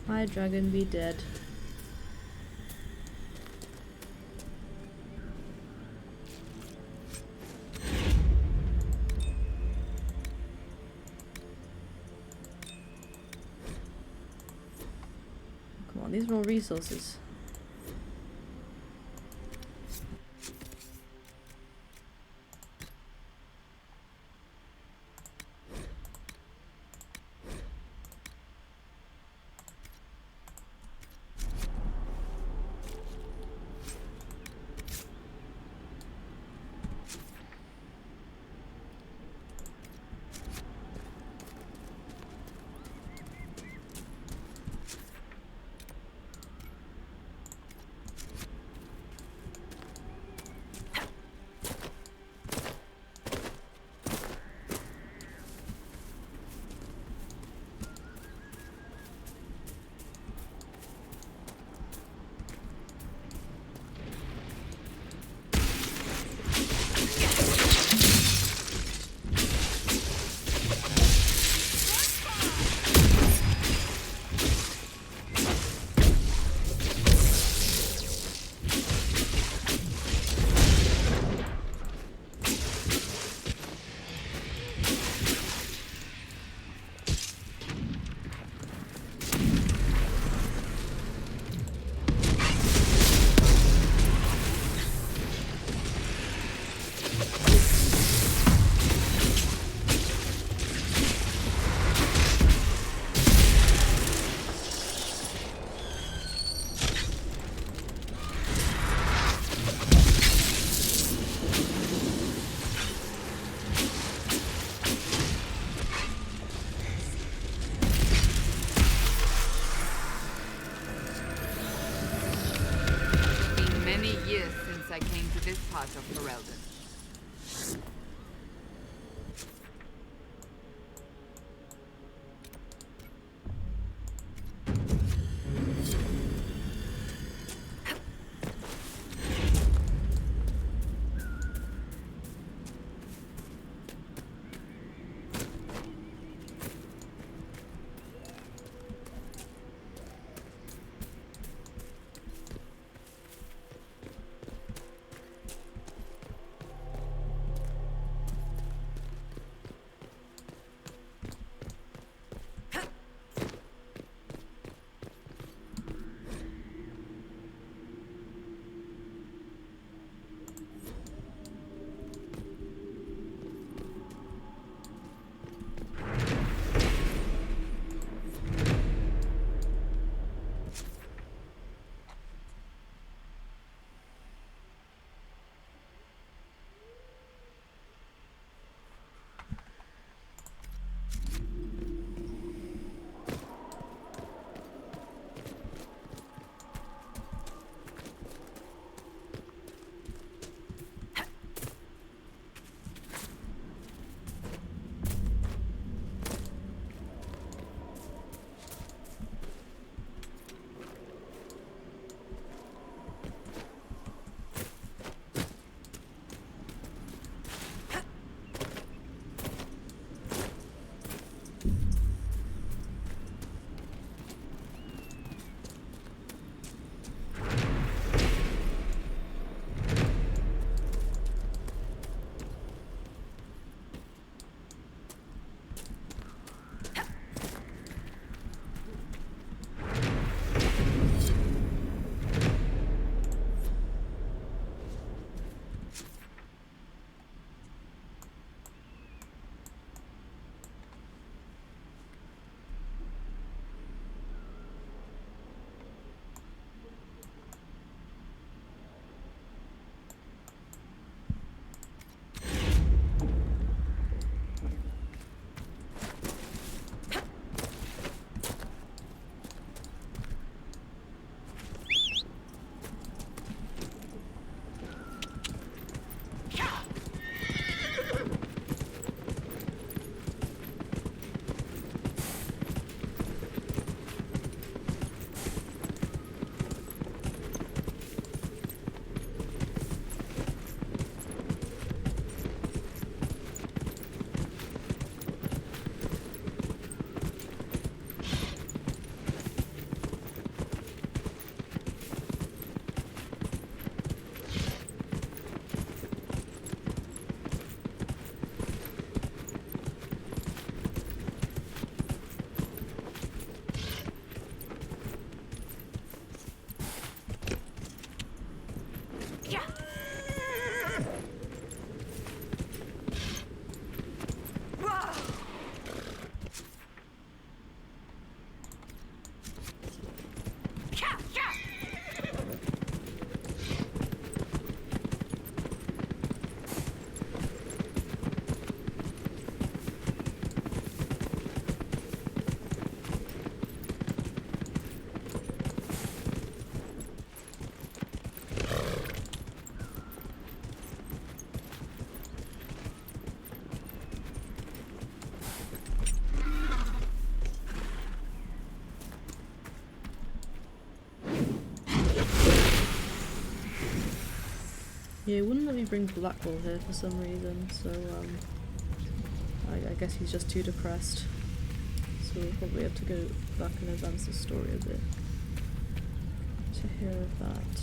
Hi, dragon, be dead. Come on, these are all resources. I came to this part of Ferelden. Yeah, it wouldn't let me bring Blackwall here for some reason, so I guess he's just too depressed. So we'll probably have to go back and advance the story a bit to hear of that.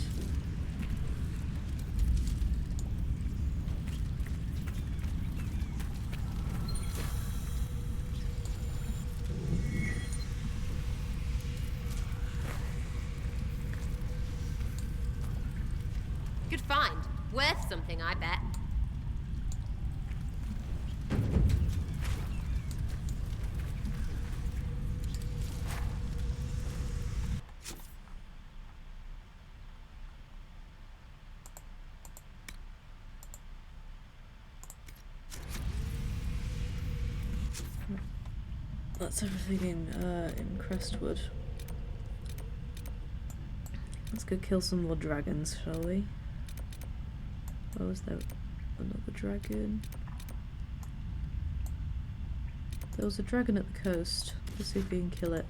Good find. Worth something, I bet. That's everything in Crestwood. Let's go kill some more dragons, shall we? Oh, is there another dragon? There was a dragon at the coast. Let's see if we can kill it.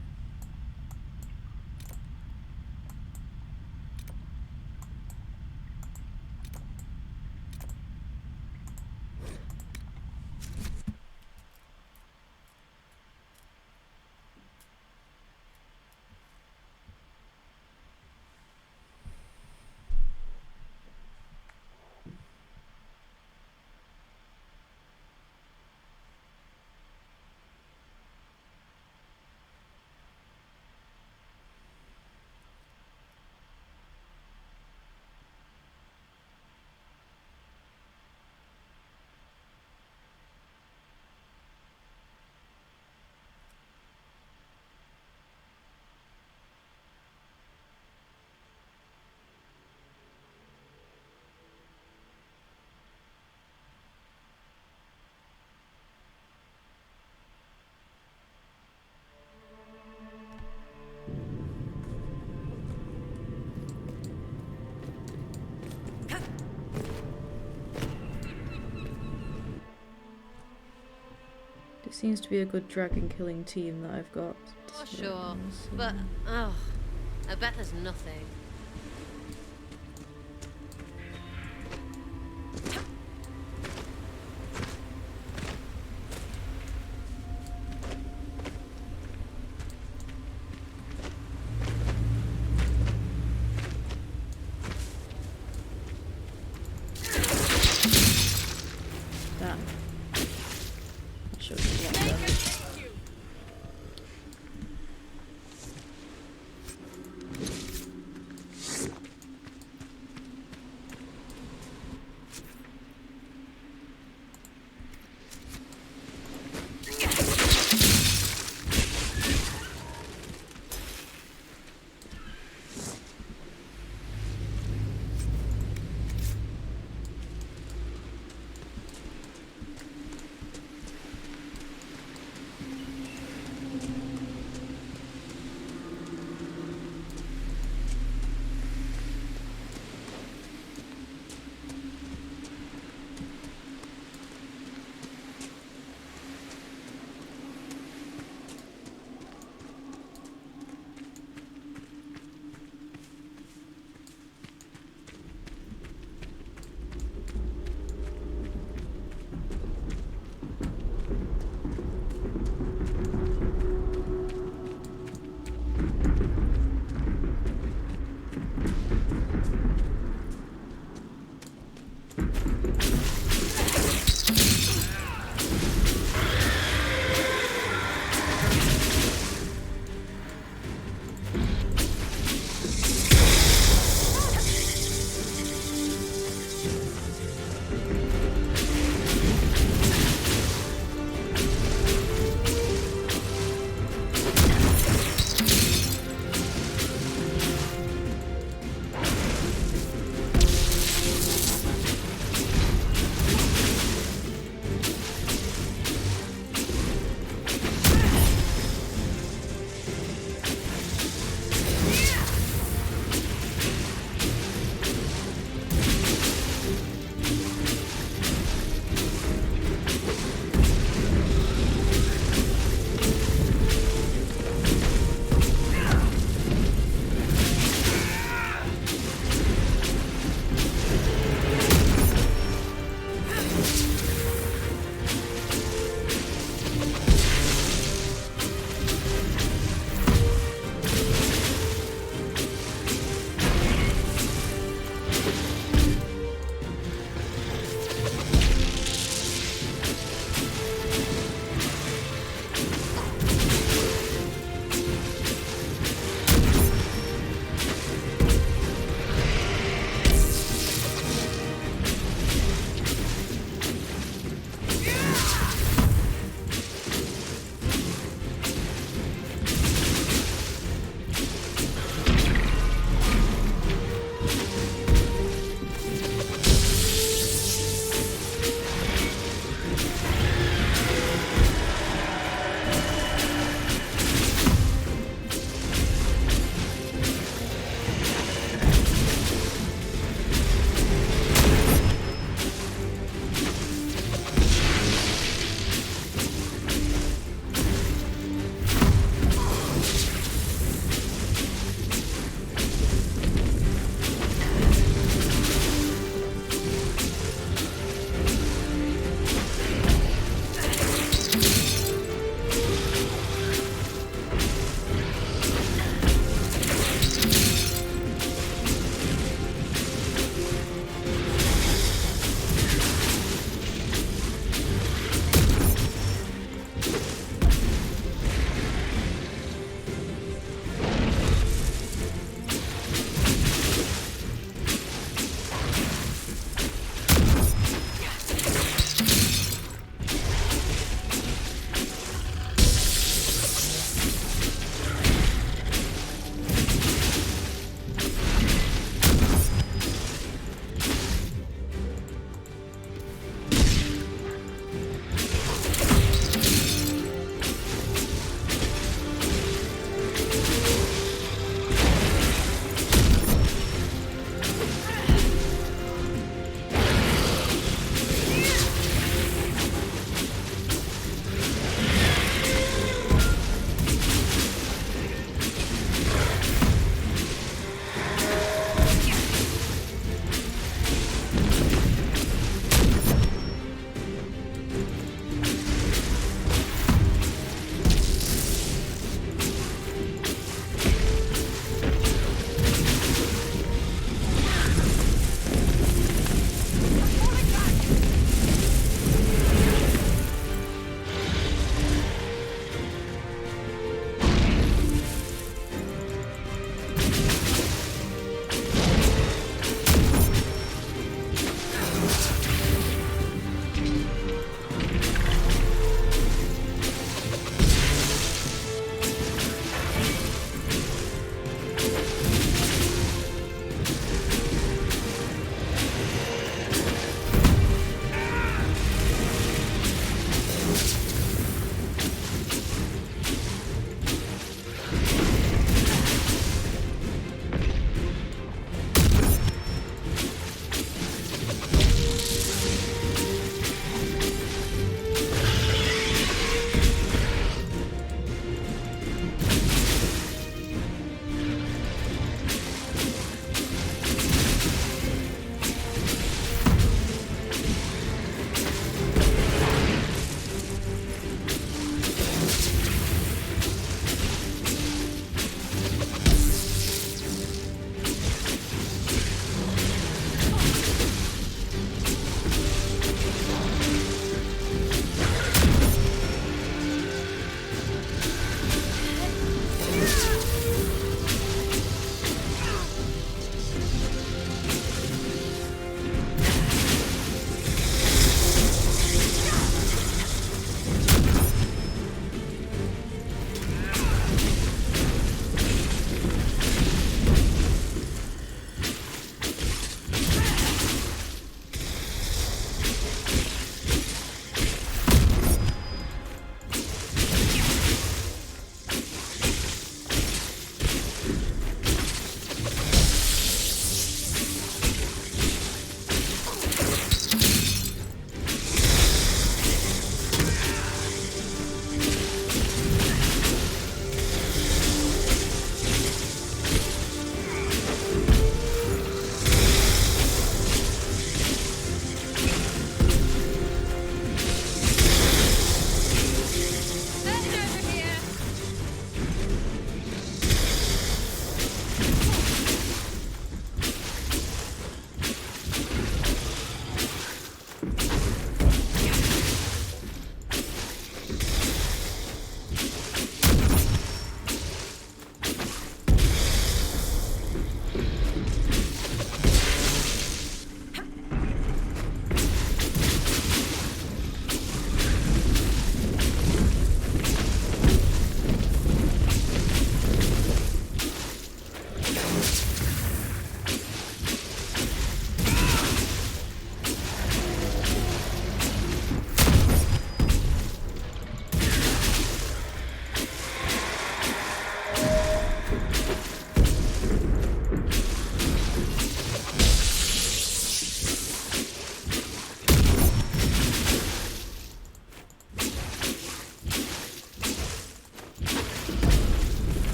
It seems to be a good dragon killing team that I've got. Oh, sure. But, oh, I bet there's nothing. Damn. That shows a lot of damage.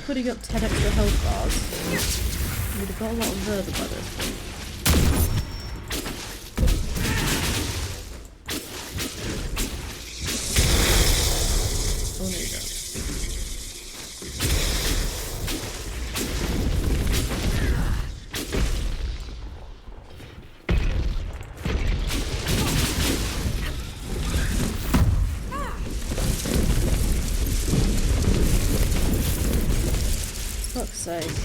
Putting up 10 extra health bars. We'd have got a lot further by this point. Oh, there you go. Fuck's sake.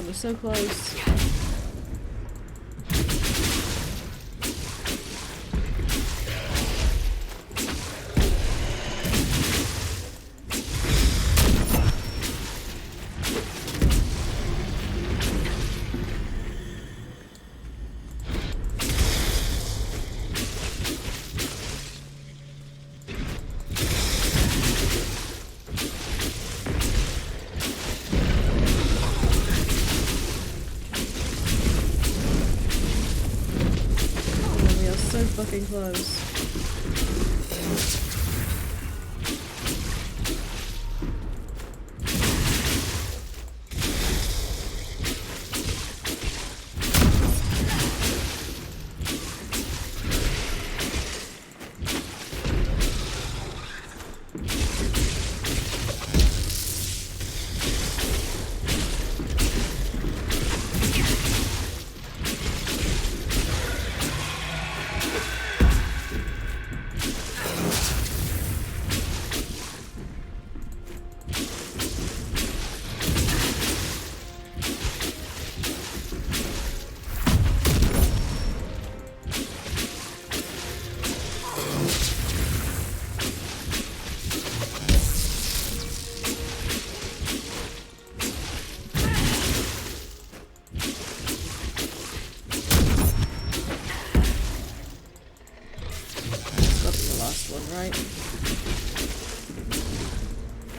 We're so close. Fucking close.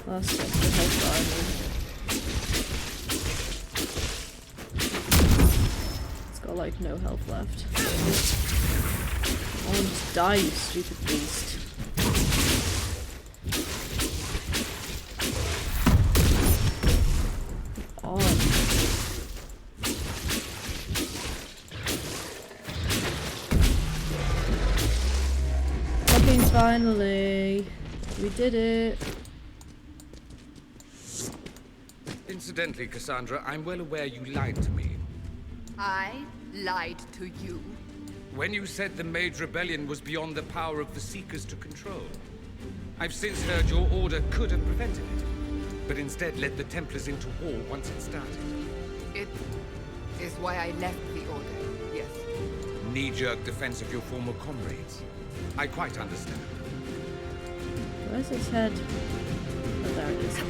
Last extra health bar, it's got like no health left. Oh, just die, you stupid beast. Come on. Fucking finally. We did it. Incidentally, Cassandra, I'm well aware you lied to me. I lied to you. When you said the Mage Rebellion was beyond the power of the Seekers to control. I've since heard your order could have prevented it, but instead led the Templars into war once it started. It is why I left the order, yes. Knee-jerk defense of your former comrades. I quite understand. Where's his head? Oh, there it is.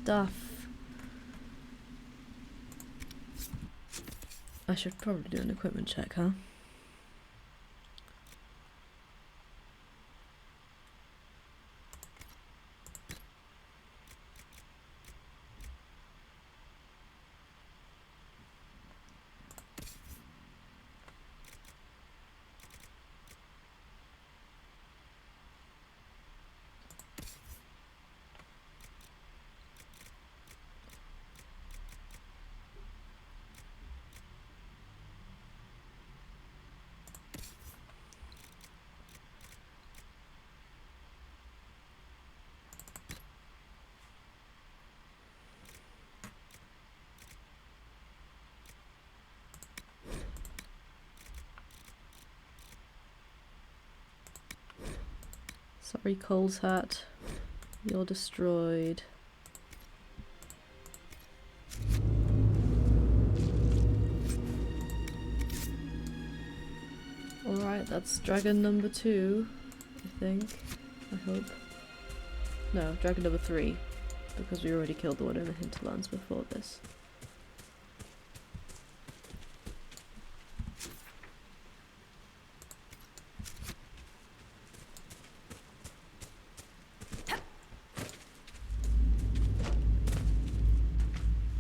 stuff. I should probably do an equipment check, huh? Sorry, Cole's hat. You're destroyed. Alright, that's dragon number 2, I think. I hope. No, dragon number 3. Because we already killed the one in the hinterlands before this.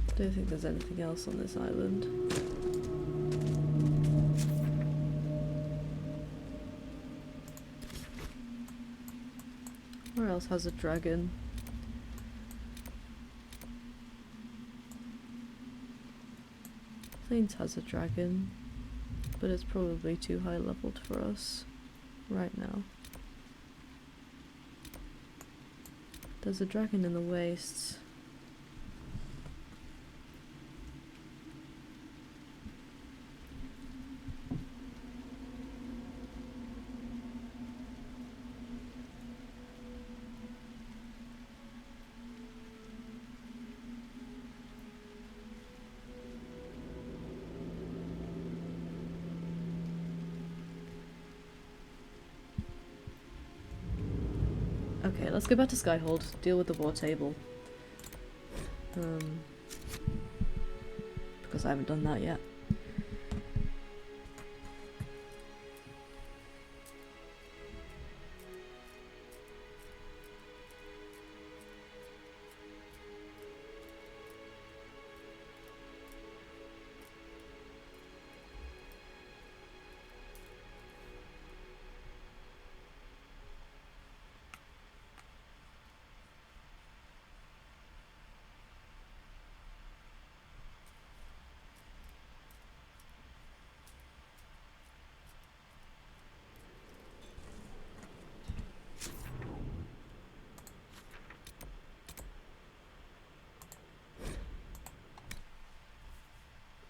I don't think there's anything else on this island. Where else has a dragon? Plains has a dragon, but it's probably too high leveled for us right now. There's a dragon in the wastes. Okay, let's go back to Skyhold, deal with the war table. Because I haven't done that yet.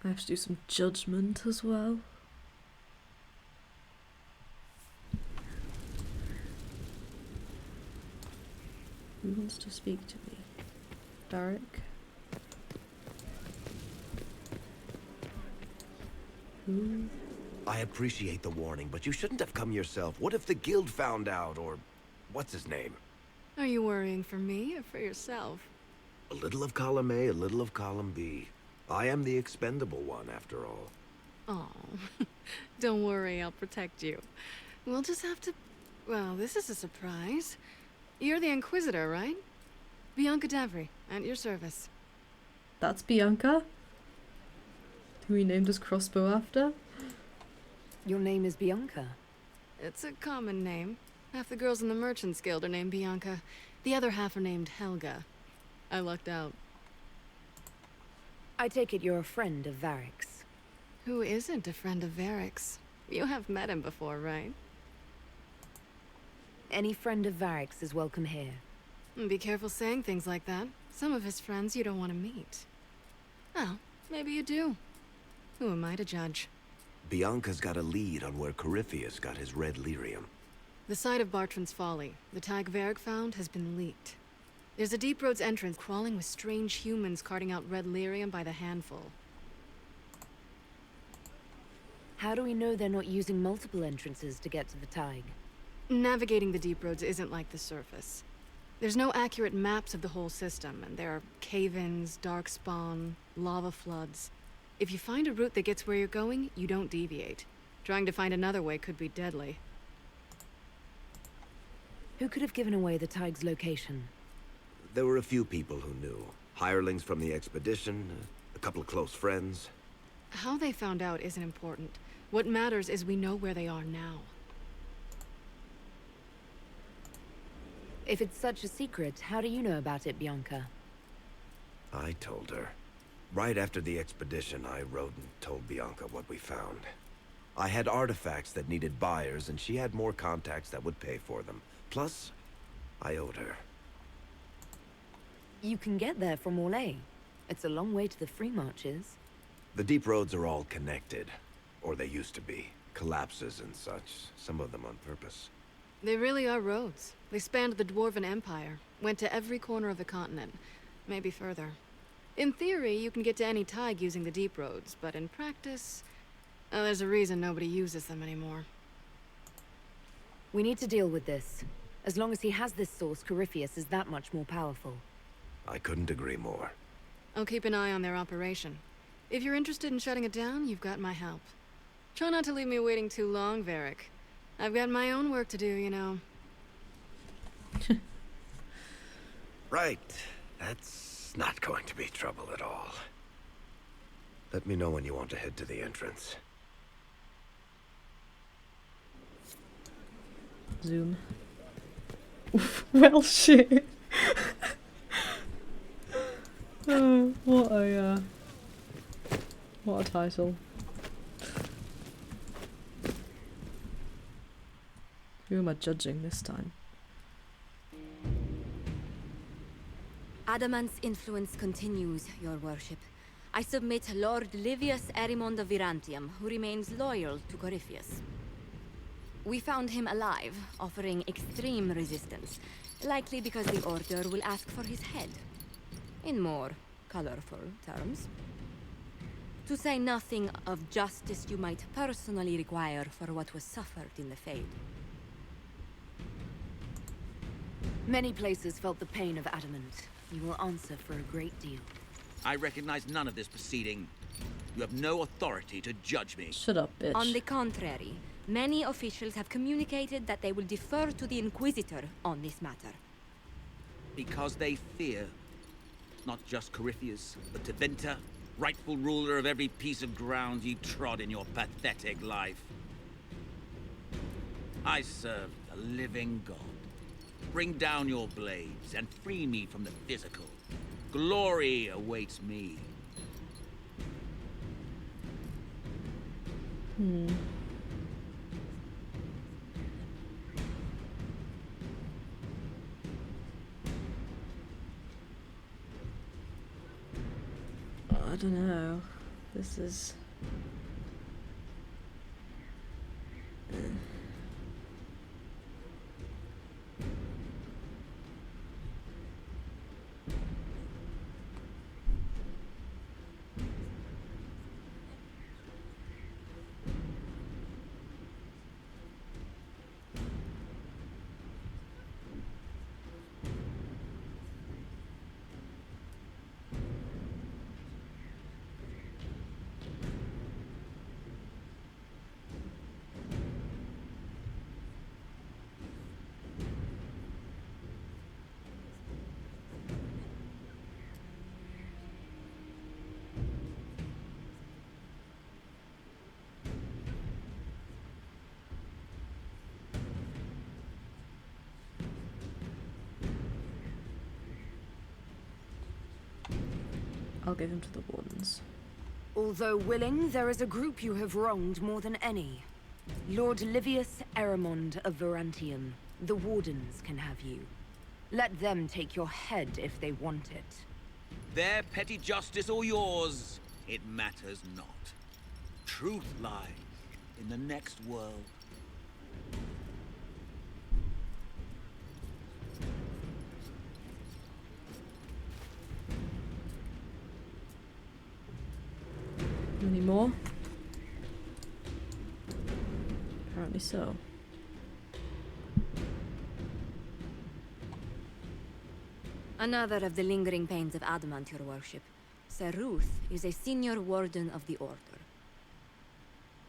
I have to do some judgment as well. Who wants to speak to me? Derek? Who? I appreciate the warning, but you shouldn't have come yourself. What if the guild found out, or what's his name? Are you worrying for me or for yourself? A little of column A, a little of column B. I am the expendable one, after all. Oh, don't worry, I'll protect you. We'll just have to... Well, this is a surprise. You're the Inquisitor, right? Bianca Davry, at your service. That's Bianca? Who we named his crossbow after? Your name is Bianca. It's a common name. Half the girls in the Merchants Guild are named Bianca. The other half are named Helga. I lucked out. I take it you're a friend of Varric's. Who isn't a friend of Varric's? You have met him before, right? Any friend of Varric's is welcome here. Be careful saying things like that. Some of his friends you don't want to meet. Well, maybe you do. Who am I to judge? Bianca's got a lead on where Corypheus got his red lyrium. The site of Bartran's Folly, the tag Varric found, has been leaked. There's a deep roads entrance crawling with strange humans carting out red lyrium by the handful. How do we know they're not using multiple entrances to get to the Tig? Navigating the deep roads isn't like the surface. There's no accurate maps of the whole system, and there are cave-ins, darkspawn, lava floods. If you find a route that gets where you're going, you don't deviate. Trying to find another way could be deadly. Who could have given away the Tig's location? There were a few people who knew. Hirelings from the expedition, a couple of close friends. How they found out isn't important. What matters is we know where they are now. If it's such a secret, how do you know about it, Bianca? I told her. Right after the expedition, I wrote and told Bianca what we found. I had artifacts that needed buyers, and she had more contacts that would pay for them. Plus, I owed her. You can get there from Orlais. It's a long way to the free marches. The deep roads are all connected. Or they used to be. Collapses and such. Some of them on purpose. They really are roads. They spanned the Dwarven Empire, went to every corner of the continent, maybe further. In theory, you can get to any Tig using the deep roads, but in practice, there's a reason nobody uses them anymore. We need to deal with this. As long as he has this source, Corypheus is that much more powerful. I couldn't agree more. I'll keep an eye on their operation. If you're interested in shutting it down, you've got my help. Try not to leave me waiting too long, Varric. I've got my own work to do, you know. Right. That's not going to be trouble at all. Let me know when you want to head to the entrance. Zoom. Well, shit. What a title. Who am I judging this time? Adamant's influence continues, your worship. I submit Lord Livius Erimond of Virantium, who remains loyal to Corypheus. We found him alive, offering extreme resistance, likely because the Order will ask for his head. In more colorful terms. To say nothing of justice you might personally require for what was suffered in the Fade. Many places felt the pain of Adamant. You will answer for a great deal. I recognize none of this proceeding. You have no authority to judge me. Shut up, bitch. On the contrary, many officials have communicated that they will defer to the Inquisitor on this matter. Because they fear. Not just Corypheus, but Tevinter, rightful ruler of every piece of ground ye trod in your pathetic life. I serve the living God. Bring down your blades and free me from the physical. Glory awaits me. I don't know. This is... I'll give him to the Wardens. Although willing, there is a group you have wronged more than any. Lord Livius Erimond of Virantium. The Wardens can have you. Let them take your head if they want it. Their petty justice or yours, it matters not. Truth lies in the next world. Any more? Apparently so. Another of the lingering pains of adamant, your worship. Saruth is a senior warden of the Order.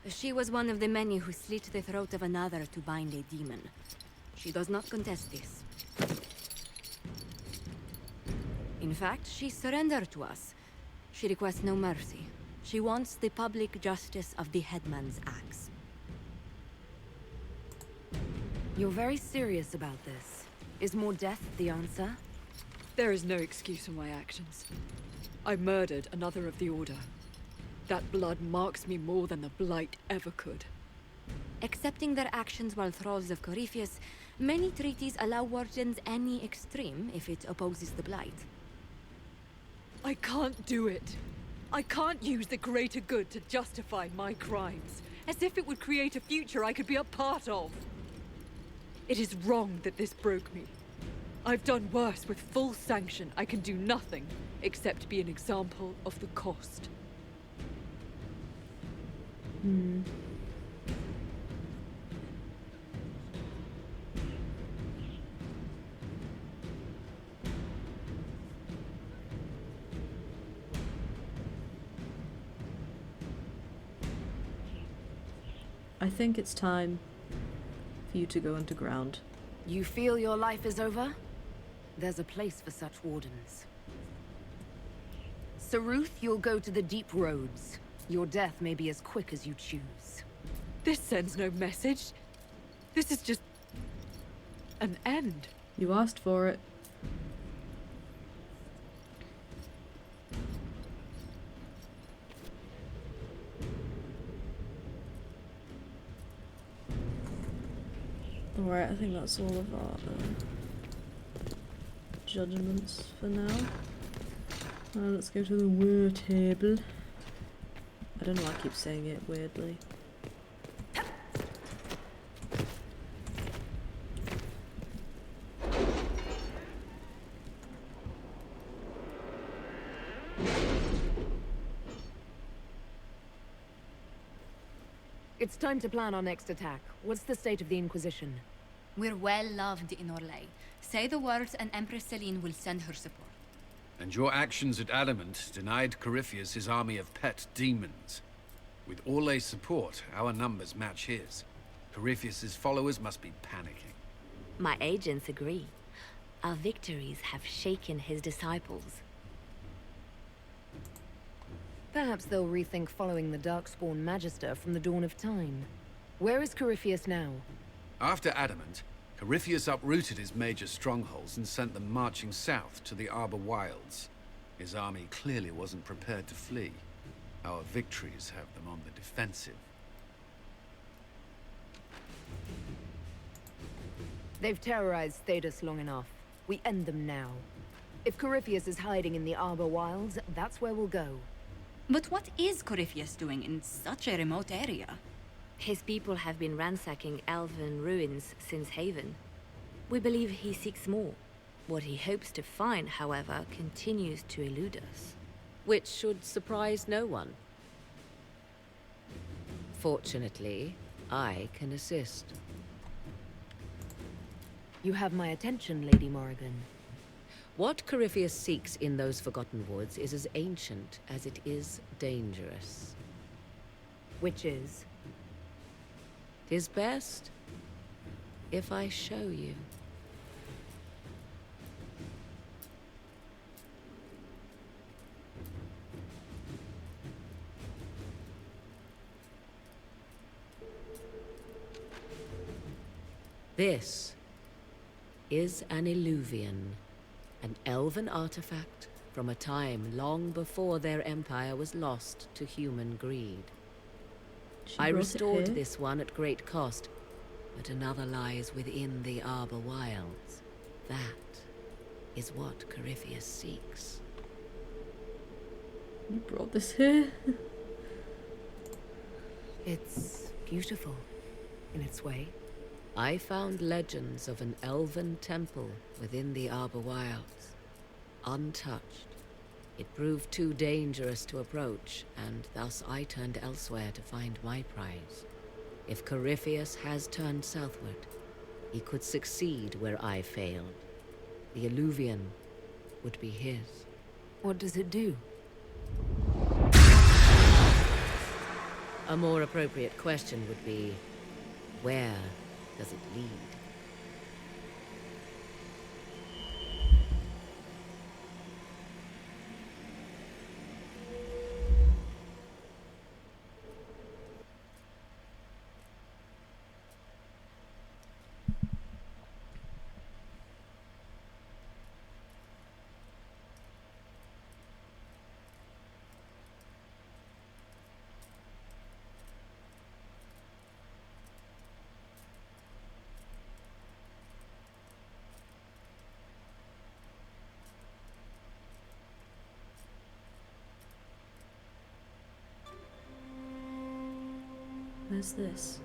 She was one of the many who slit the throat of another to bind a demon. She does not contest this. In fact, she surrendered to us. She requests no mercy. She wants the public justice of the headman's axe. You're very serious about this. Is more death the answer? There is no excuse for my actions. I murdered another of the Order. That blood marks me more than the Blight ever could. Accepting their actions while thralls of Corypheus, many treaties allow wardens any extreme if it opposes the Blight. I can't do it. I can't use the greater good to justify my crimes, as if it would create a future I could be a part of. It is wrong that this broke me. I've done worse with full sanction. I can do nothing except be an example of the cost. I think it's time for you to go underground. You feel your life is over? There's a place for such wardens. Saruth, you'll go to the deep roads. Your death may be as quick as you choose. This sends no message. This is just an end. You asked for it. Alright, I think that's all of our judgments for now. Let's go to the war table. I don't know why I keep saying it weirdly. It's time to plan our next attack. What's the state of the Inquisition? We're well loved in Orlais. Say the words and Empress Celine will send her support. And your actions at Adamant denied Corypheus his army of pet demons. With Orlais' support, our numbers match his. Corypheus' followers must be panicking. My agents agree. Our victories have shaken his disciples. Perhaps they'll rethink following the Darkspawn Magister from the dawn of time. Where is Corypheus now? After Adamant, Corypheus uprooted his major strongholds and sent them marching south to the Arbor Wilds. His army clearly wasn't prepared to flee. Our victories have them on the defensive. They've terrorized Thedas long enough. We end them now. If Corypheus is hiding in the Arbor Wilds, that's where we'll go. But what is Corypheus doing in such a remote area? His people have been ransacking elven ruins since Haven. We believe he seeks more. What he hopes to find, however, continues to elude us. Which should surprise no one. Fortunately, I can assist. You have my attention, Lady Morrigan. What Corypheus seeks in those Forgotten Woods is as ancient as it is dangerous. Which is? 'Tis best if I show you. This is an Eluvian, an elven artifact from a time long before their empire was lost to human greed. I restored this one at great cost, but another lies within the Arbor Wilds. That is what Corypheus seeks. You brought this here? It's beautiful, in its way. I found legends of an elven temple within the Arbor Wilds, untouched. It proved too dangerous to approach, and thus I turned elsewhere to find my prize. If Corypheus has turned southward, he could succeed where I failed. The Eluvian would be his. What does it do? A more appropriate question would be, where does it lead? Where's this?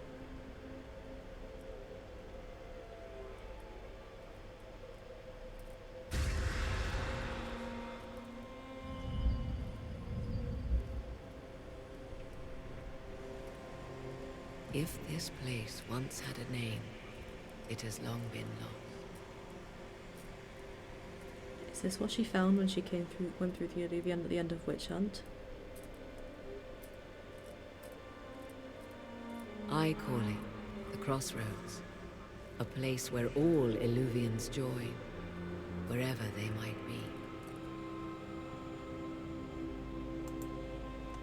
If this place once had a name, it has long been lost. Is this what she found when she went through the Eluvian at the end of Witch Hunt? I call it the Crossroads, a place where all Eluvians join, wherever they might be.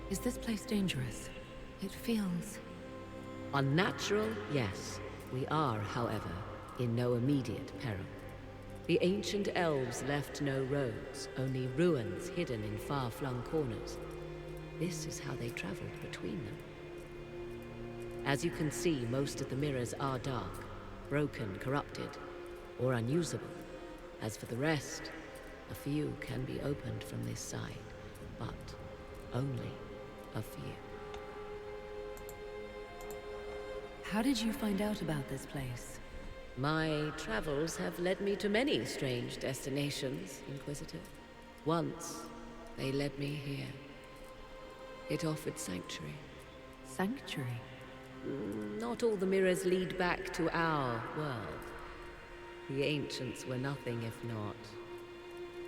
Is this place dangerous? It feels... Unnatural, yes. We are, however, in no immediate peril. The ancient elves left no roads, only ruins hidden in far-flung corners. This is how they traveled between them. As you can see, most of the mirrors are dark, broken, corrupted, or unusable. As for the rest, a few can be opened from this side, but only a few. How did you find out about this place? My travels have led me to many strange destinations, Inquisitor. Once, they led me here. It offered sanctuary. Sanctuary? Not all the mirrors lead back to our world. The ancients were nothing if not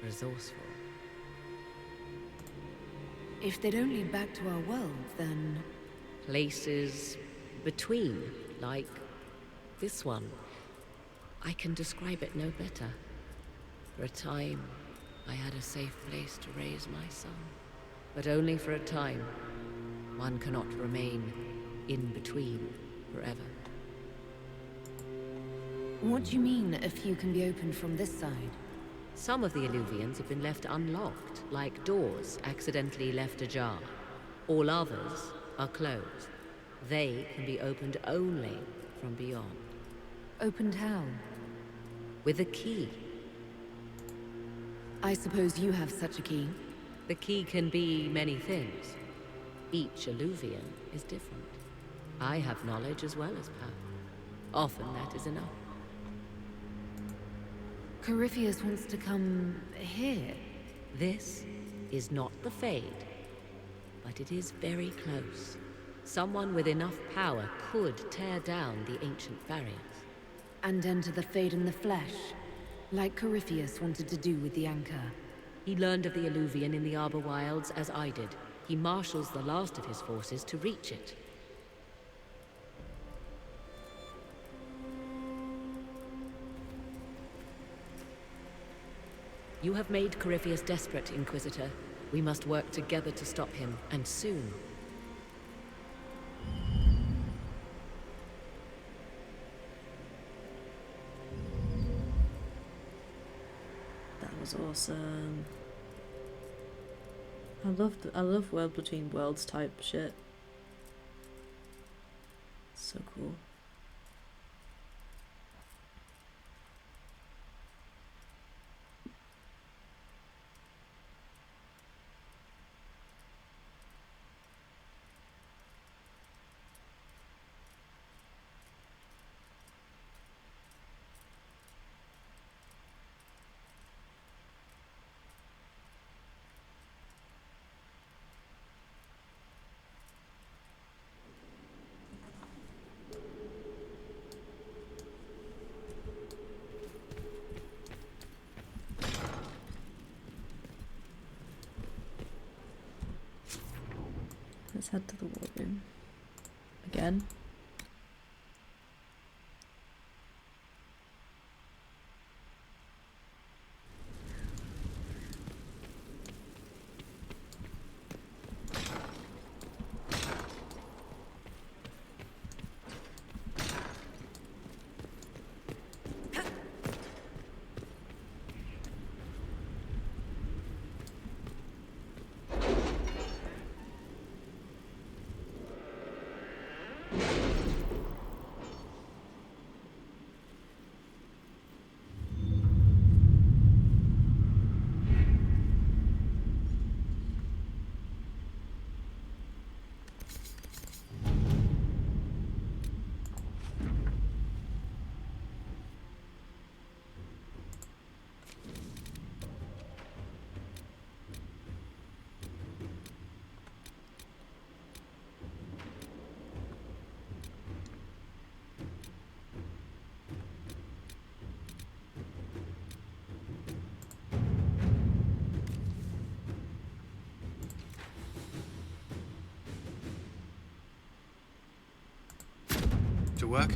resourceful. If they don't lead back to our world, then... Places between, like this one. I can describe it no better. For a time, I had a safe place to raise my son. But only for a time. One cannot remain in between forever. What do you mean, a few can be opened from this side? Some of the Eluvians have been left unlocked, like doors accidentally left ajar. All others are closed. They can be opened only from beyond. Opened how? With a key. I suppose you have such a key? The key can be many things. Each Eluvian is different. I have knowledge as well as power. Often that is enough. Corypheus wants to come here. This is not the Fade, but it is very close. Someone with enough power could tear down the ancient barriers. And enter the Fade in the flesh, like Corypheus wanted to do with the Anchor. He learned of the Eluvian in the Arbor Wilds as I did. He marshals the last of his forces to reach it. You have made Corypheus desperate, Inquisitor. We must work together to stop him, and soon. That was awesome. I love world between worlds type shit. So cool. head to the war room. Again. To work?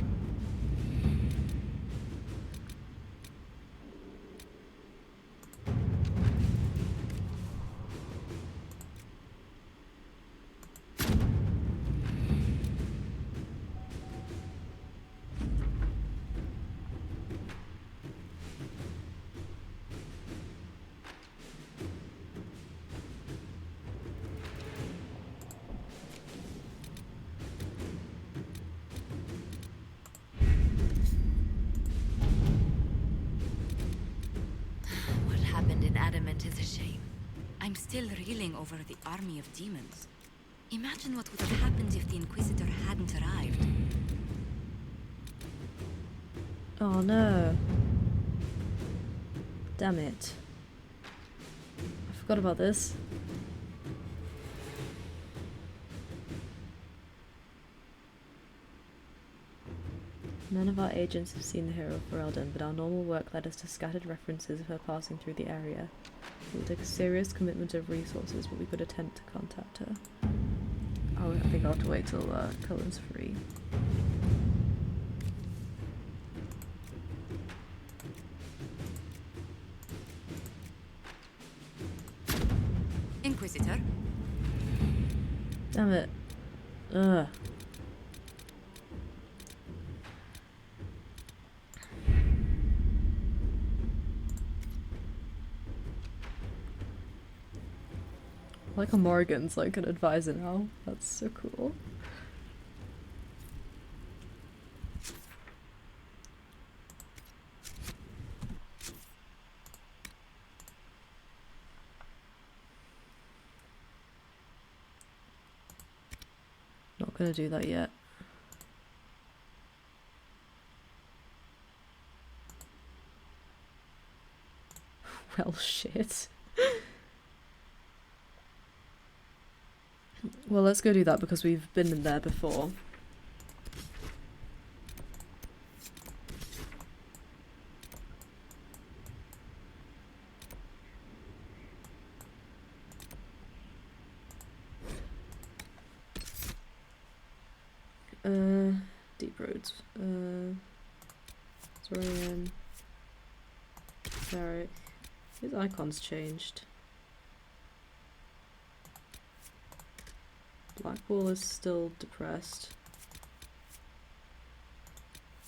Is a shame. I'm still reeling over the army of demons. Imagine what would have happened if the Inquisitor hadn't arrived. Oh no. Damn it. I forgot about this. None of our agents have seen the hero of Ferelden, but our normal work led us to scattered references of her passing through the area. It will take a serious commitment of resources, but we could attempt to contact her. Oh, I think I'll have to wait till Cullen's free. Inquisitor? Damn it. Ugh. Like a Morrigan's like an advisor now. That's so cool. Not gonna do that yet. Well, shit. Well, let's go do that because we've been in there before. Deep roads. Dorian. Derek. His icon's changed. Blackwall is still depressed.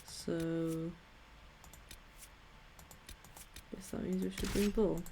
So guess that means we should bring Bull.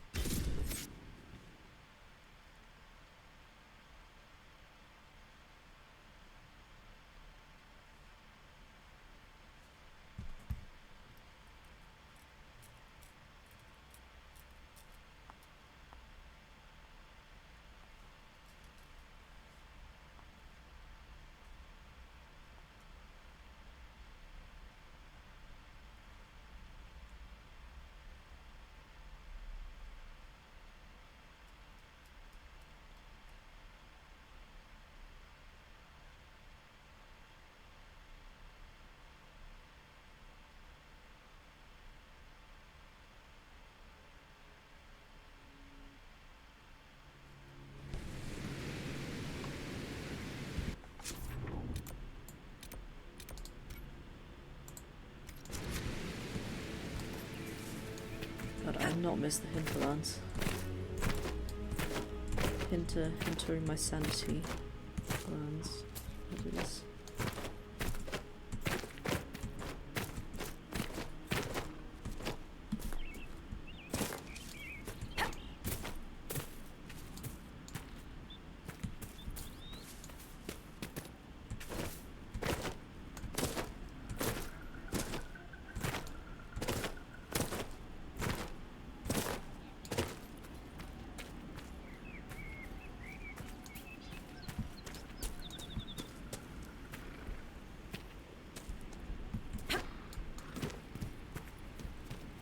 not miss the hinterlands. Hindering my sanity lands. What it is.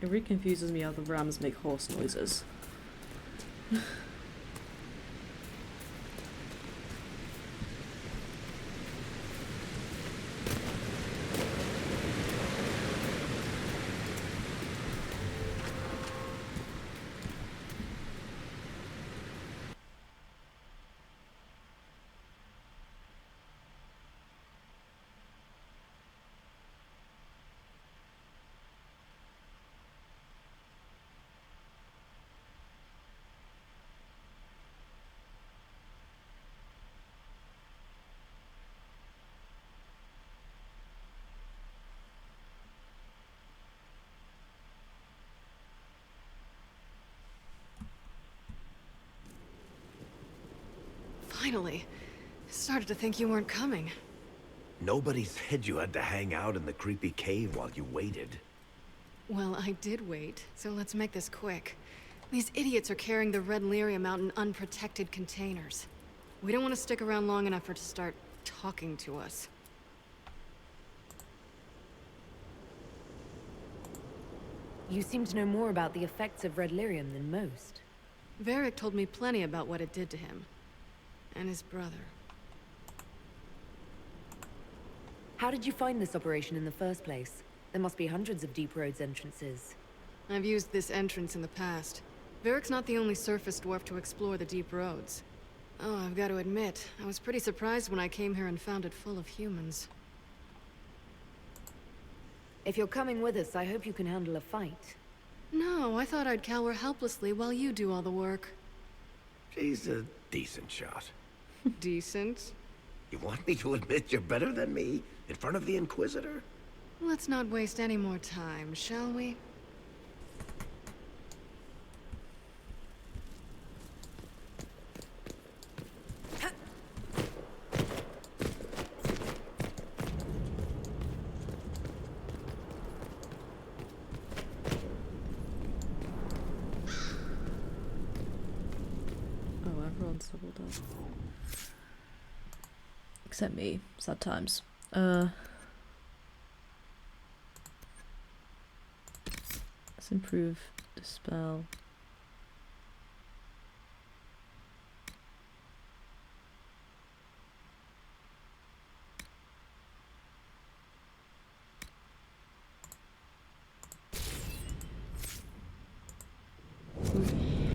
It really confuses me how the rams make horse noises. Finally. Started to think you weren't coming. Nobody said you had to hang out in the creepy cave while you waited. Well, I did wait, so let's make this quick. These idiots are carrying the red lyrium out in unprotected containers. We don't want to stick around long enough for it to start talking to us. You seem to know more about the effects of red lyrium than most. Varric told me plenty about what it did to him. And his brother. How did you find this operation in the first place? There must be hundreds of Deep Roads entrances. I've used this entrance in the past. Varric's not the only surface dwarf to explore the Deep Roads. Oh, I've got to admit, I was pretty surprised when I came here and found it full of humans. If you're coming with us, I hope you can handle a fight. No, I thought I'd cower helplessly while you do all the work. She's a decent shot. Decent? You want me to admit you're better than me? In front of the Inquisitor? Let's not waste any more time, shall we? Oh, everyone's leveled up. Except me. Sad times. Let's improve Dispel. Ooh,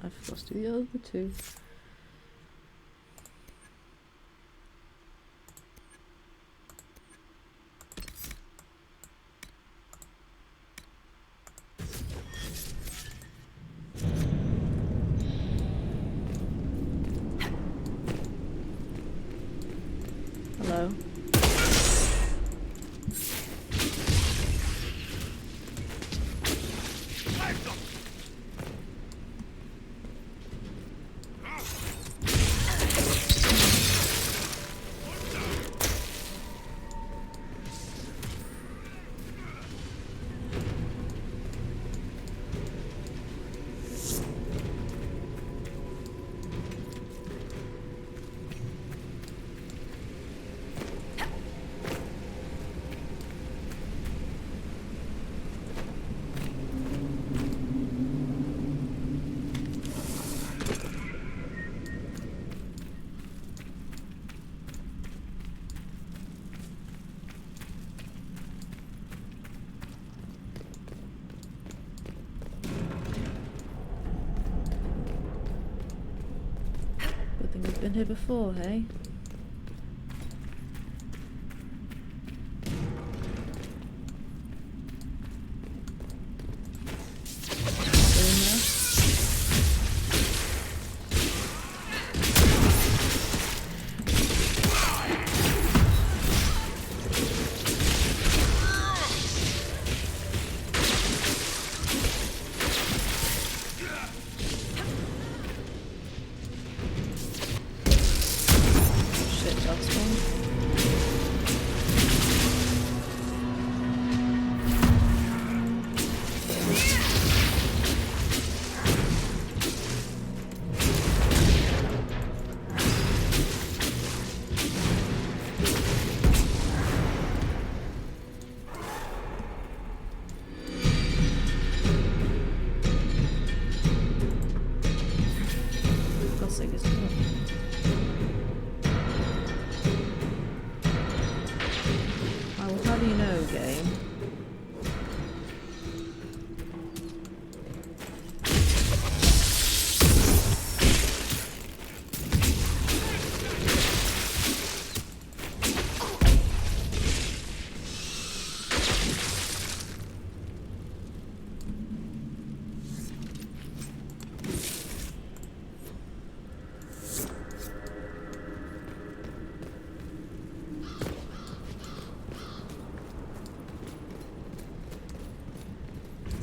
I forgot to do the other two. Hello. We've been here before, hey?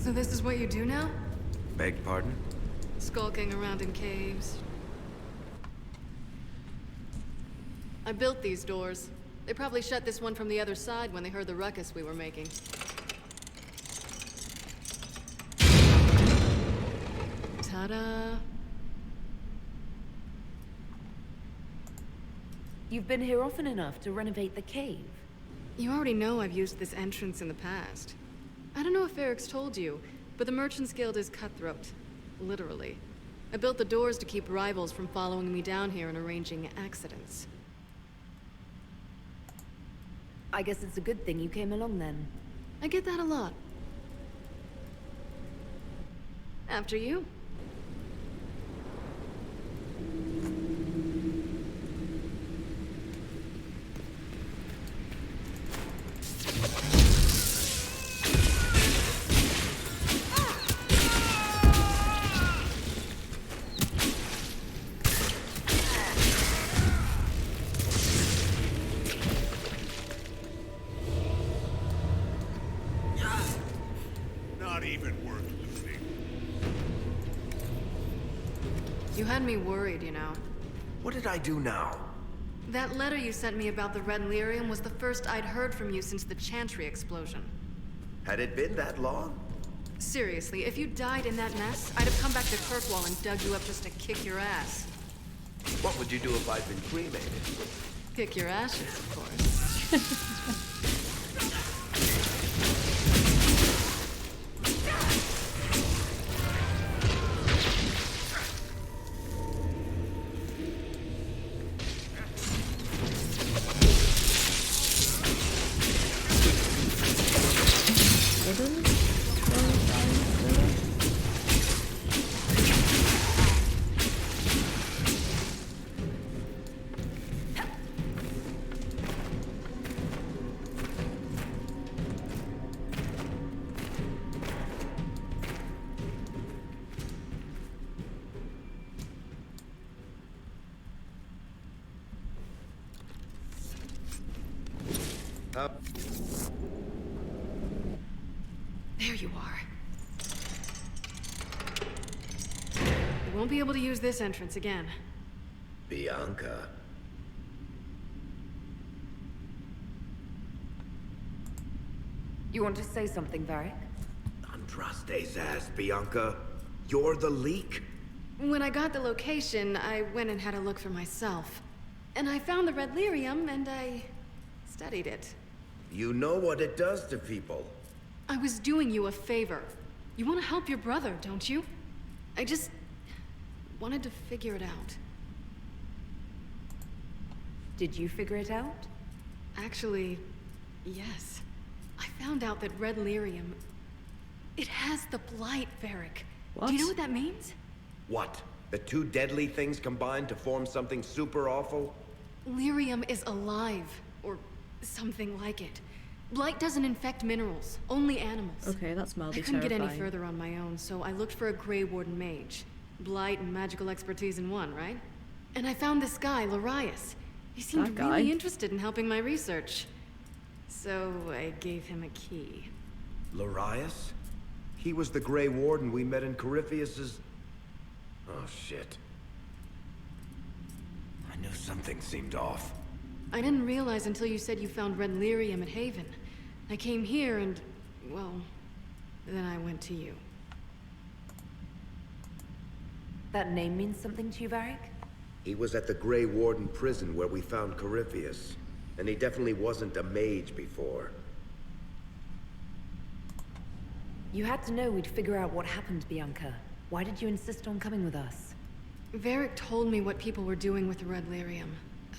So this is what you do now? Beg pardon? Skulking around in caves. I built these doors. They probably shut this one from the other side when they heard the ruckus we were making. Ta-da! You've been here often enough to renovate the cave. You already know I've used this entrance in the past. I don't know if Eric's told you, but the Merchants Guild is cutthroat. Literally. I built the doors to keep rivals from following me down here and arranging accidents. I guess it's a good thing you came along then. I get that a lot. After you. You had me worried, you know. What did I do now? That letter you sent me about the Red Lyrium was the first I'd heard from you since the Chantry explosion. Had it been that long? Seriously, if you died in that mess, I'd have come back to Kirkwall and dug you up just to kick your ass. What would you do if I'd been cremated? Kick your ashes, of course. There you are. You won't be able to use this entrance again. Bianca. You want to say something, Varric? Andraste's ass, Bianca. You're the leak? When I got the location, I went and had a look for myself. And I found the Red Lyrium, and I studied it. You know what it does to people. I was doing you a favor. You want to help your brother, don't you? I just wanted to figure it out. Did you figure it out? Actually, yes. I found out that Red Lyrium... it has the Blight, Varric. What? Do you know what that means? What? The two deadly things combined to form something super awful? Lyrium is alive, or something like it. Blight doesn't infect minerals, only animals. Okay, that's mildly I couldn't get any terrifying. further on my own, so I looked for a Grey Warden mage. Blight and magical expertise in one, right? And I found this guy, Larius. He seemed That guy? really interested in helping my research. So I gave him a key. Larius? He was the Grey Warden we met in Corypheus's... Oh, shit. I knew something seemed off. I didn't realize until you said you found Red Lyrium at Haven. I came here and, well, then I went to you. That name means something to you, Varric? He was at the Grey Warden prison where we found Corypheus. And he definitely wasn't a mage before. You had to know we'd figure out what happened, Bianca. Why did you insist on coming with us? Varric told me what people were doing with the Red Lyrium.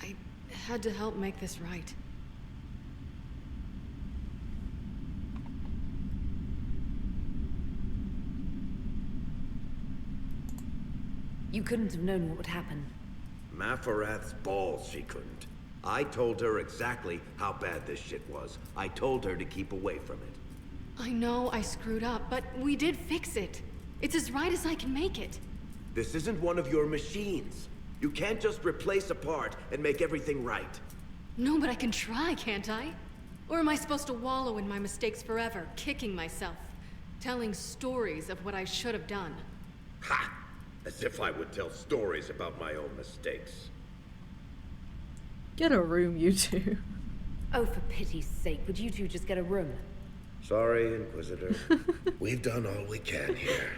I had to help make this right. You couldn't have known what would happen. Mafarath's balls, she couldn't. I told her exactly how bad this shit was. I told her to keep away from it. I know I screwed up, but we did fix it. It's as right as I can make it. This isn't one of your machines. You can't just replace a part and make everything right. No, but I can try, can't I? Or am I supposed to wallow in my mistakes forever, kicking myself, telling stories of what I should have done? Ha! As if I would tell stories about my own mistakes. Get a room, you two. Oh, for pity's sake, would you two just get a room? Sorry, Inquisitor. We've done all we can here.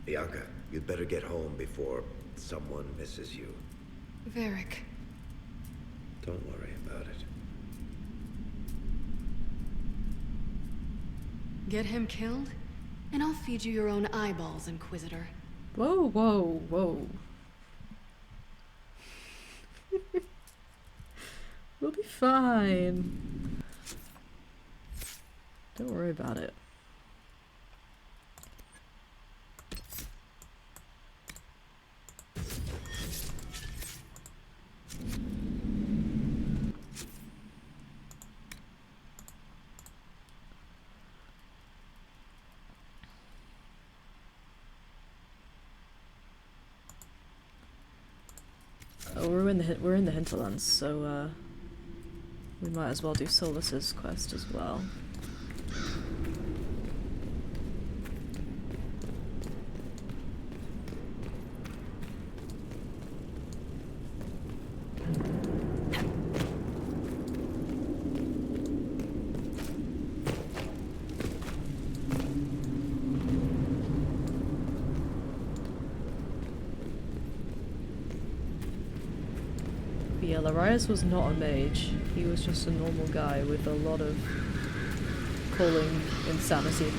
Bianca, you'd better get home before someone misses you. Varric. Don't worry about it. Get him killed, and I'll feed you your own eyeballs, Inquisitor. Whoa, whoa, whoa. We'll be fine. Don't worry about it. Oh, we're in the hinterlands, so we might as well do Solus's quest as well. Yeah, Larius was not a mage. He was just a normal guy with a lot of calling insanity.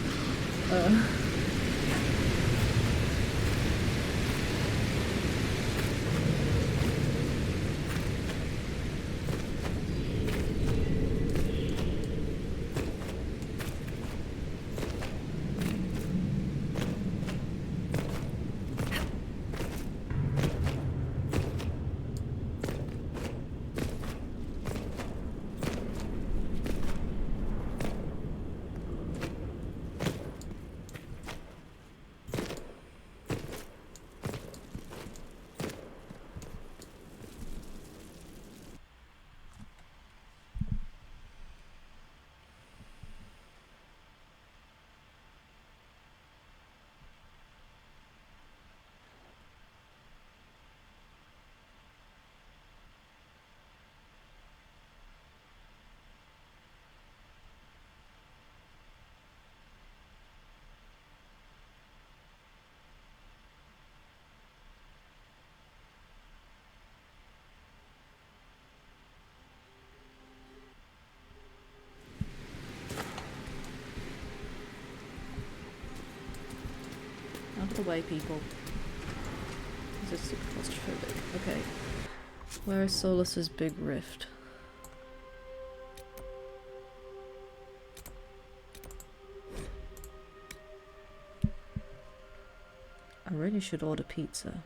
Out of the way, people. This is super claustrophobic. Okay. Where is Solus's big rift? I really should order pizza.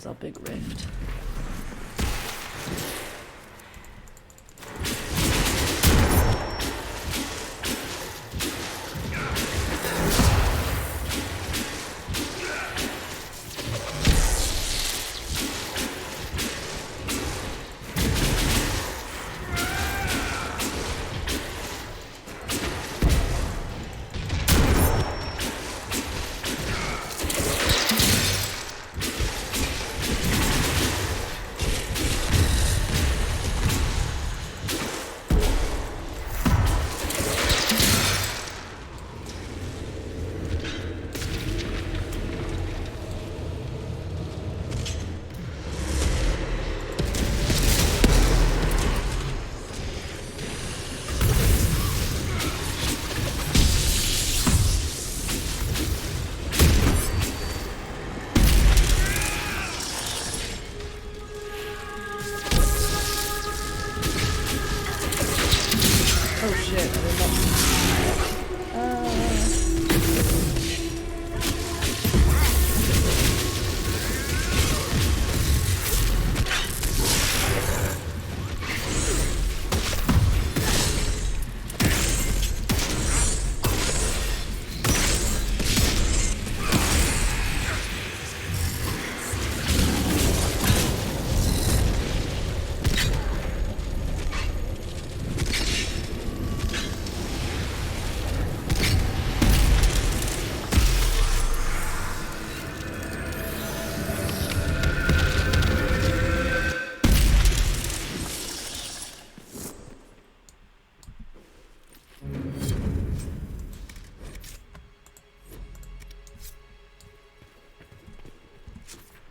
There's our big rift.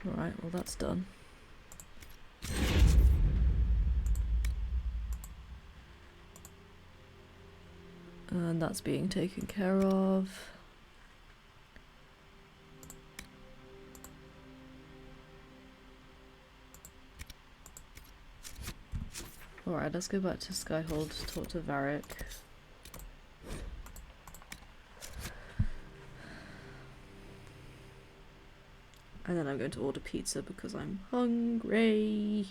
Alright, well that's done. And that's being taken care of. Alright, let's go back to Skyhold to talk to Varric. And then I'm going to order pizza because I'm hungry.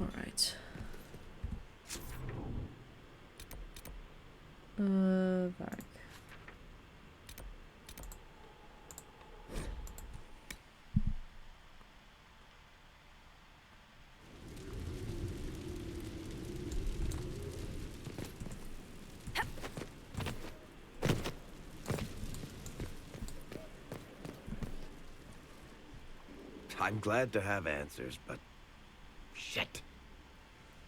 Alright. Back. I'm glad to have answers, but shit.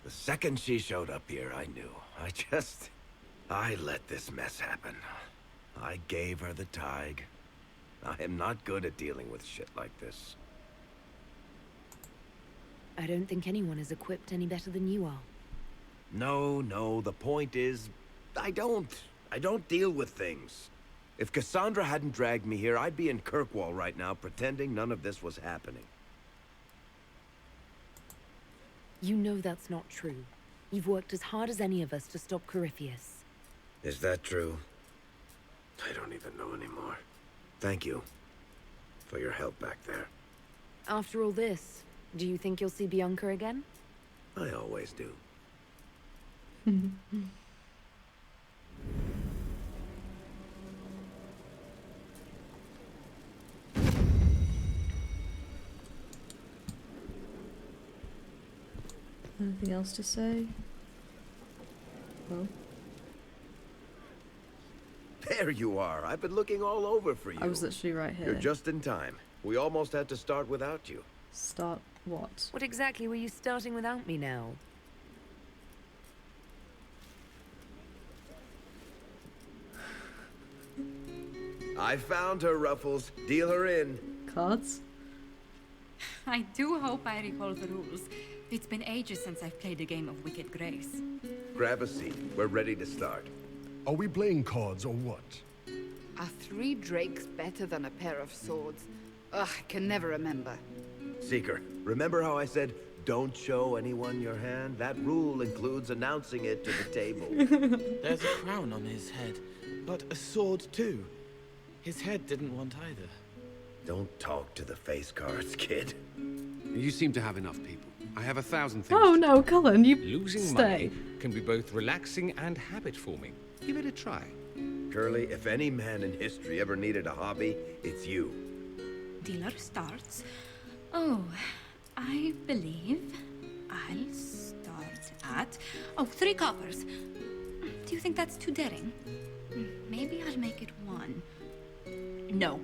The second she showed up here, I knew. I let this mess happen. I gave her the Tig. I am not good at dealing with shit like this. I don't think anyone is equipped any better than you are. No, the point is, I don't deal with things. If Cassandra hadn't dragged me here, I'd be in Kirkwall right now pretending none of this was happening. You know that's not true. You've worked as hard as any of us to stop Corypheus. Is that true? I don't even know anymore. Thank you for your help back there. After all this, do you think you'll see Bianca again? I always do. Anything else to say? Well. There you are. I've been looking all over for you. I was literally right here. You're just in time. We almost had to start without you. Start what? What exactly were you starting without me now? I found her, Ruffles. Deal her in. cards. I do hope I recall the rules. It's been ages since I've played a game of Wicked Grace. Grab a seat. We're ready to start. Are we playing cards or what? Are 3 drakes better than a pair of swords? Ugh, I can never remember. Seeker, remember how I said, don't show anyone your hand? That rule includes announcing it to the table. There's a crown on his head, but a sword too. His head didn't want either. Don't talk to the face cards, kid. You seem to have enough people. I have 1,000 things. Oh no, Cullen, you Losing stay. money can be both relaxing and habit-forming. Give it a try. Curly, if any man in history ever needed a hobby, it's you. Dealer starts. Oh, I believe I'll start at... Oh, 3 coppers. Do you think that's too daring? Maybe I'll make it 1. No.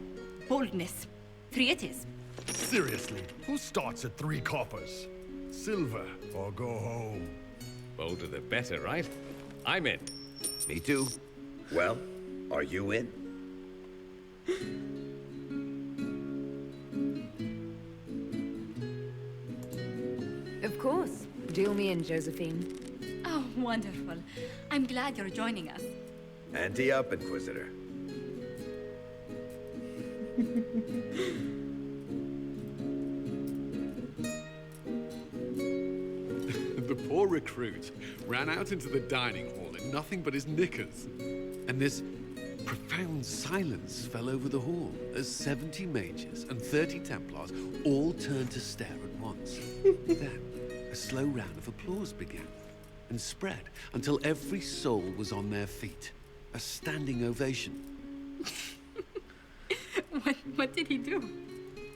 Boldness. 3 it is. Seriously, who starts at 3 coppers? Silver or go home? Bolder the better, right? I'm in. Me too. Well, are you in? Of course. Deal me in, Josephine. Oh, wonderful. I'm glad you're joining us. Ante up, Inquisitor. The poor recruit ran out into the dining hall in nothing but his knickers. And this profound silence fell over the hall as 70 mages and 30 Templars all turned to stare at once. Then, a slow round of applause began and spread until every soul was on their feet. A standing ovation. What did he do?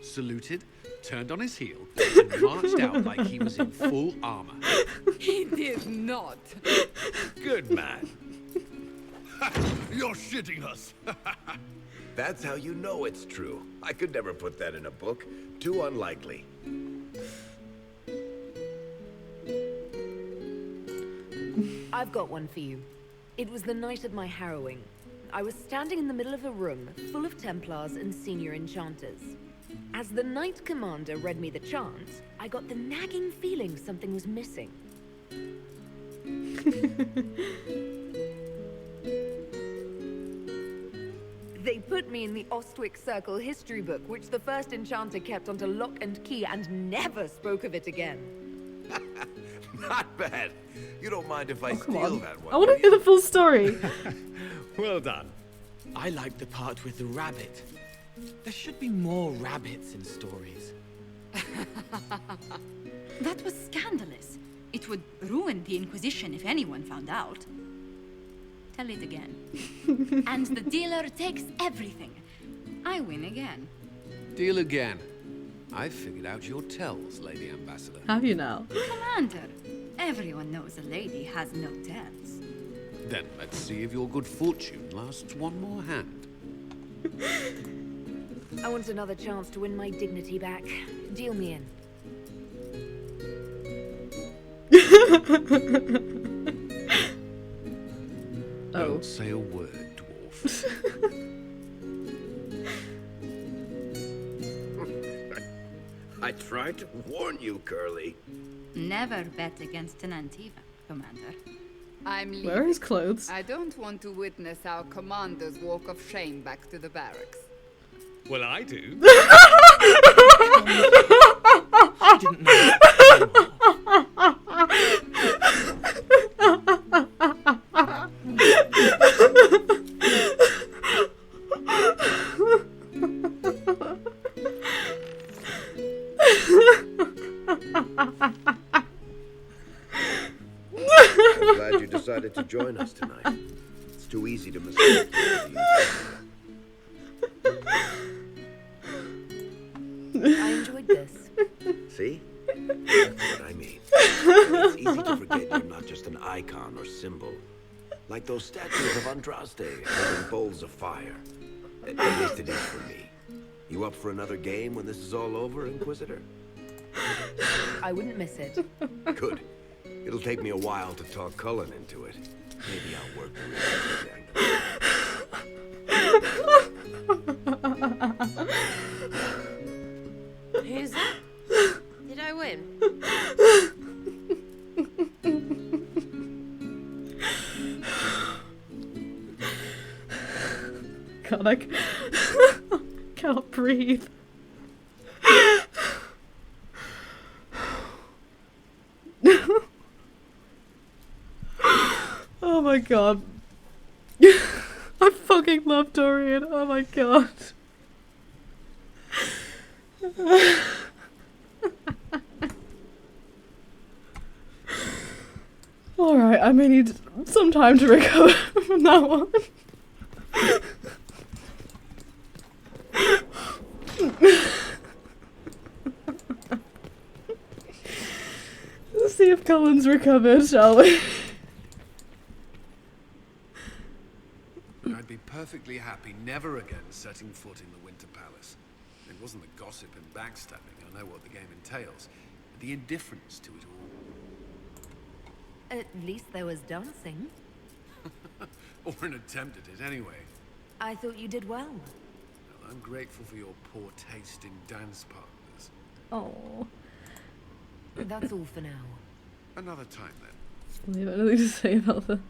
Saluted, turned on his heel, and marched out like he was in full armor. He did not. Good man. You're shitting us. That's how you know it's true. I could never put that in a book. Too unlikely. I've got one for you. It was the night of my harrowing. I was standing in the middle of a room full of Templars and senior enchanters. As the Knight Commander read me the chant, I got the nagging feeling something was missing. They put me in the Ostwick Circle history book, which the first enchanter kept under lock and key and never spoke of it again. Not bad. You don't mind if I Come steal on. that one? I want to hear the full story. Well done. I like the part with the rabbit. There should be more rabbits in stories. That was scandalous. It would ruin the Inquisition if anyone found out. Tell it again. And the dealer takes everything. I win again. Deal again. I figured out your tells, Lady Ambassador. Have you now? Commander, everyone knows a lady has no tells. Then let's see if your good fortune lasts one more hand. I want another chance to win my dignity back. Deal me in. Don't say a word, dwarf. I tried to warn you, Curly. Never bet against an Antiva, Commander. I'm leaving. Where are his clothes? I don't want to witness our commander's walk of shame back to the barracks. Well, I do. I didn't know. I'm glad you decided to join us tonight. It's too easy to mistake you. I enjoyed this. See? That's what I mean. It's easy to forget you're not just an icon or symbol. Like those statues of Andraste holding bowls of fire. At least it is for me. You up for another game when this is all over, Inquisitor? I wouldn't miss it. Good. It'll take me a while to talk Cullen into it. Maybe I'll work the rest of the angle. god, I can't breathe. Oh my god. I fucking love Dorian. Oh my god. Alright, I may need some time to recover from that one. Let's see if Cullen's recovered, shall we? I'd be perfectly happy never again setting foot in the Winter Palace. It wasn't the gossip and backstabbing, I know what the game entails. The indifference to it all. At least there was dancing. Or an attempt at it, anyway. I thought you did well. Well, I'm grateful for your poor taste in dance partners. Oh. That's all for now. Another time, then. We have anything to say about that.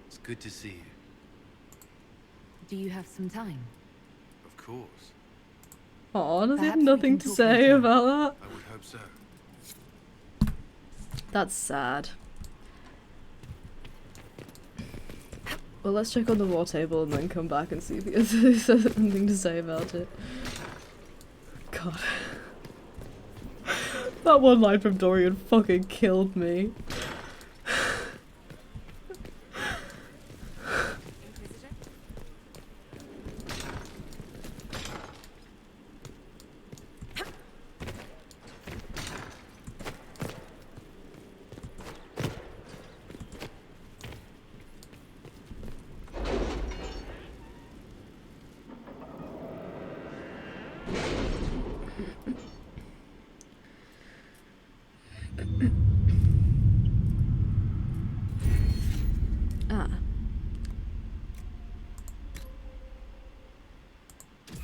It's good to see you. Do you have some time? Of course. Aw, does he have Perhaps we nothing can to talk say later. about that? I would hope so. That's sad. Well, let's check on the war table and then come back and see if he has anything to say about it. God. That one line from Dorian fucking killed me.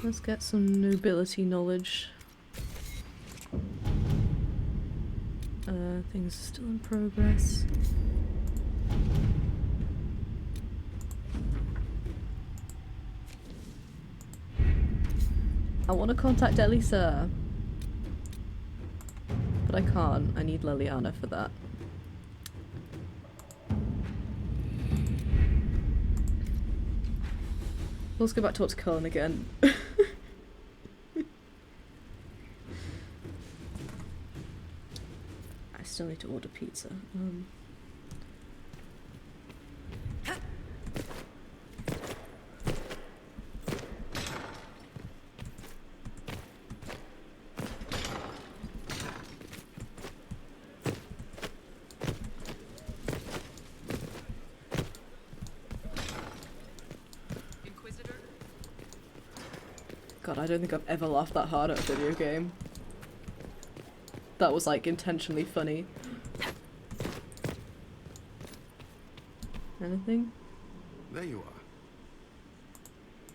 Let's get some nobility knowledge. Things are still in progress. I want to contact Elisa, but I can't. I need Liliana for that. Let's go back towards Cullen again. I still need to order pizza. God, I don't think I've ever laughed that hard at a video game. That was like intentionally funny. Anything? There you are.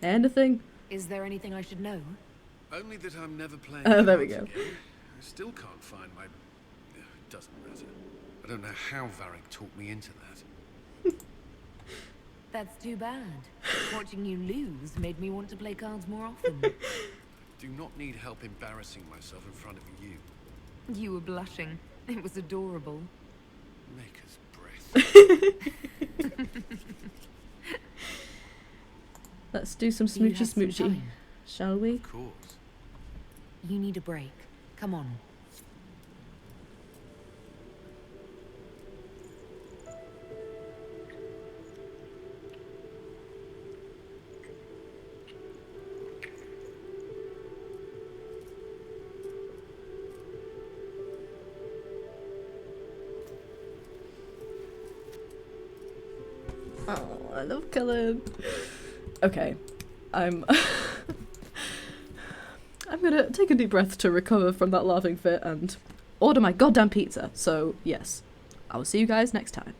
Anything? Is there anything I should know? Only that I'm never playing. There we cards go. again. I still can't find my... Doesn't matter. I don't know how Varric talked me into that. That's too bad. Watching you lose made me want to play cards more often. Do not need help embarrassing myself in front of you. You were blushing. It was adorable. Maker's breath. Let's do some Do you smoochy have some smoochy, time? shall we? Of course. You need a break. Come on. Oh, I love Cullen. Okay, I'm gonna take a deep breath to recover from that laughing fit and order my goddamn pizza. So yes, I will see you guys next time.